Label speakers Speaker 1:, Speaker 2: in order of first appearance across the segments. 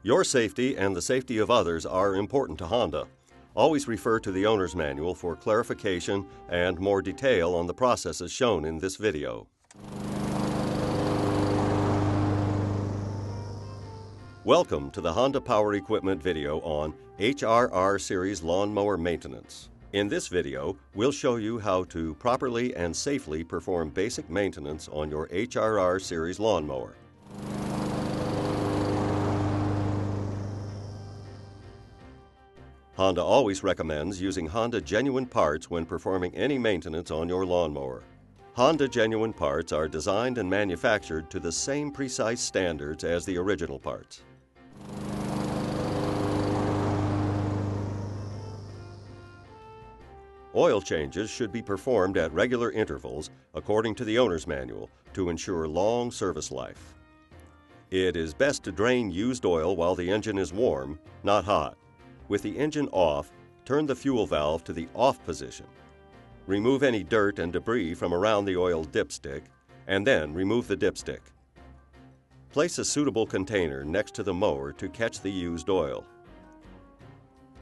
Speaker 1: Your safety and the safety of others are important to Honda. Always refer to the owner's manual for clarification and more detail on the processes shown in this video. Welcome to the Honda Power Equipment video on HRR Series lawnmower maintenance. In this video, we'll show you how to properly and safely perform basic maintenance on your HRR Series lawnmower. Honda always recommends using Honda genuine parts when performing any maintenance on your lawnmower. Honda genuine parts are designed and manufactured to the same precise standards as the original parts. Oil changes should be performed at regular intervals according to the owner's manual to ensure long service life. It is best to drain used oil while the engine is warm, not hot. With the engine off, turn the fuel valve to the off position. Remove any dirt and debris from around the oil dipstick, and then remove the dipstick. Place a suitable container next to the mower to catch the used oil.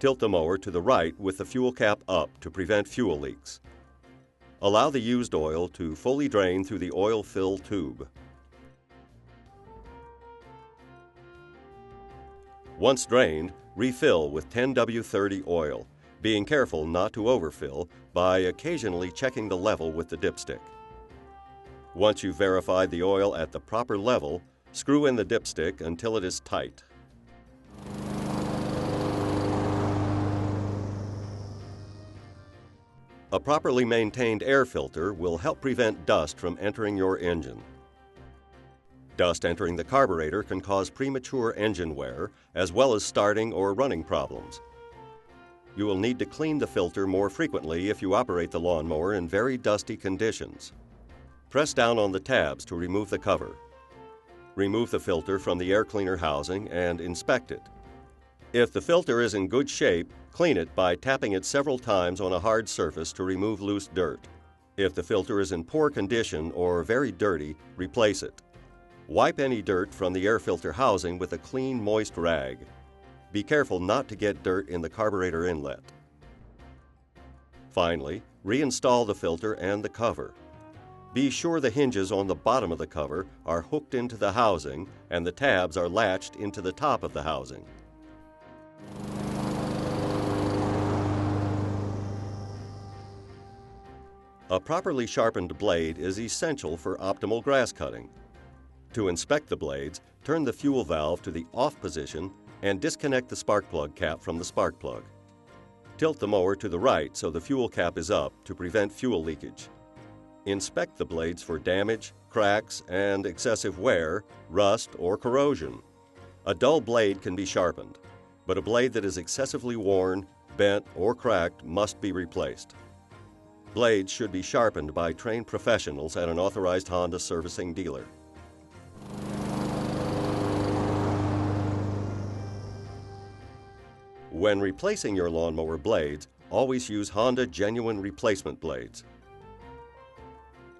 Speaker 1: Tilt the mower to the right with the fuel cap up to prevent fuel leaks. Allow the used oil to fully drain through the oil fill tube. Once drained, refill with 10W30 oil, being careful not to overfill by occasionally checking the level with the dipstick. Once you've verified the oil at the proper level, screw in the dipstick until it is tight. A properly maintained air filter will help prevent dust from entering your engine. Dust entering the carburetor can cause premature engine wear, as well as starting or running problems. You will need to clean the filter more frequently if you operate the lawnmower in very dusty conditions. Press down on the tabs to remove the cover. Remove the filter from the air cleaner housing and inspect it. If the filter is in good shape, clean it by tapping it several times on a hard surface to remove loose dirt. If the filter is in poor condition or very dirty, replace it. Wipe any dirt from the air filter housing with a clean, moist rag. Be careful not to get dirt in the carburetor inlet. Finally, reinstall the filter and the cover. Be sure the hinges on the bottom of the cover are hooked into the housing and the tabs are latched into the top of the housing. A properly sharpened blade is essential for optimal grass cutting. To inspect the blades, turn the fuel valve to the off position and disconnect the spark plug cap from the spark plug. Tilt the mower to the right so the fuel cap is up to prevent fuel leakage. Inspect the blades for damage, cracks, and excessive wear, rust, or corrosion. A dull blade can be sharpened, but a blade that is excessively worn, bent, or cracked must be replaced. Blades should be sharpened by trained professionals at an authorized Honda servicing dealer. When replacing your lawnmower blades, always use Honda genuine replacement blades.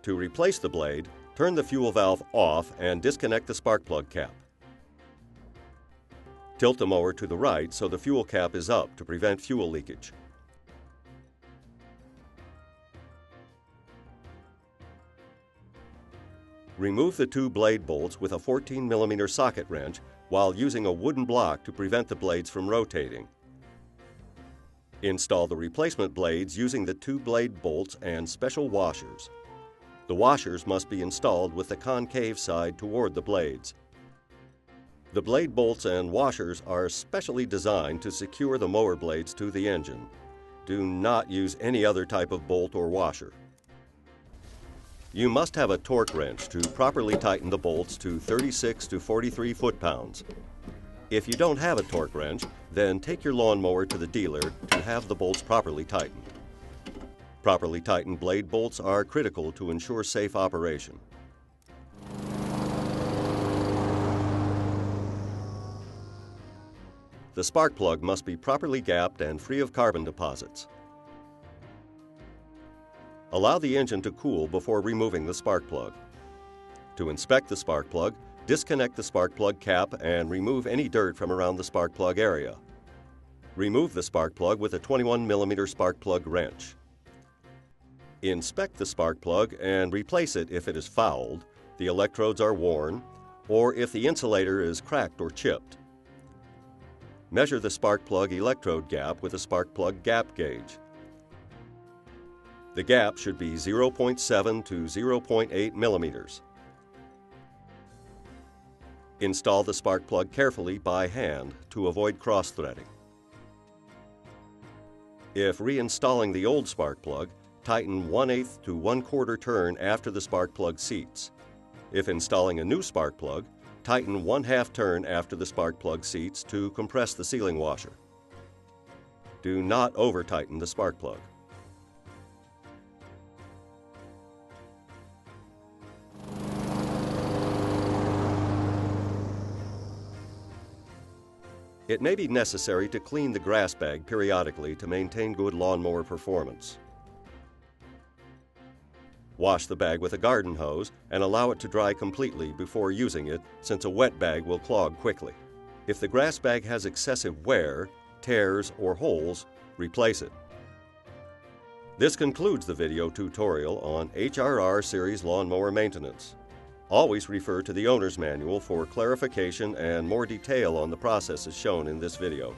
Speaker 1: To replace the blade, turn the fuel valve off and disconnect the spark plug cap. Tilt the mower to the right so the fuel cap is up to prevent fuel leakage. Remove the two blade bolts with a 14mm socket wrench while using a wooden block to prevent the blades from rotating. Install the replacement blades using the two blade bolts and special washers. The washers must be installed with the concave side toward the blades. The blade bolts and washers are specially designed to secure the mower blades to the engine. Do not use any other type of bolt or washer. You must have a torque wrench to properly tighten the bolts to 36 to 43 foot-pounds. If you don't have a torque wrench, then take your lawnmower to the dealer to have the bolts properly tightened. Properly tightened blade bolts are critical to ensure safe operation. The spark plug must be properly gapped and free of carbon deposits. Allow the engine to cool before removing the spark plug. To inspect the spark plug, Disconnect the spark plug cap and remove any dirt from around the spark plug area. Remove the spark plug with a 21mm spark plug wrench. Inspect the spark plug and replace it if it is fouled, the electrodes are worn, or if the insulator is cracked or chipped. Measure the spark plug electrode gap with a spark plug gap gauge. The gap should be 0.7 to 0.8 millimeters. Install the spark plug carefully by hand to avoid cross-threading. If reinstalling the old spark plug, tighten 1/8 to 1/4 turn after the spark plug seats. If installing a new spark plug, tighten 1/2 turn after the spark plug seats to compress the sealing washer. Do not over-tighten the spark plug. It may be necessary to clean the grass bag periodically to maintain good lawnmower performance. Wash the bag with a garden hose and allow it to dry completely before using it, since a wet bag will clog quickly. If the grass bag has excessive wear, tears, or holes, replace it. This concludes the video tutorial on HRR series lawnmower maintenance. Always refer to the owner's manual for clarification and more detail on the processes shown in this video.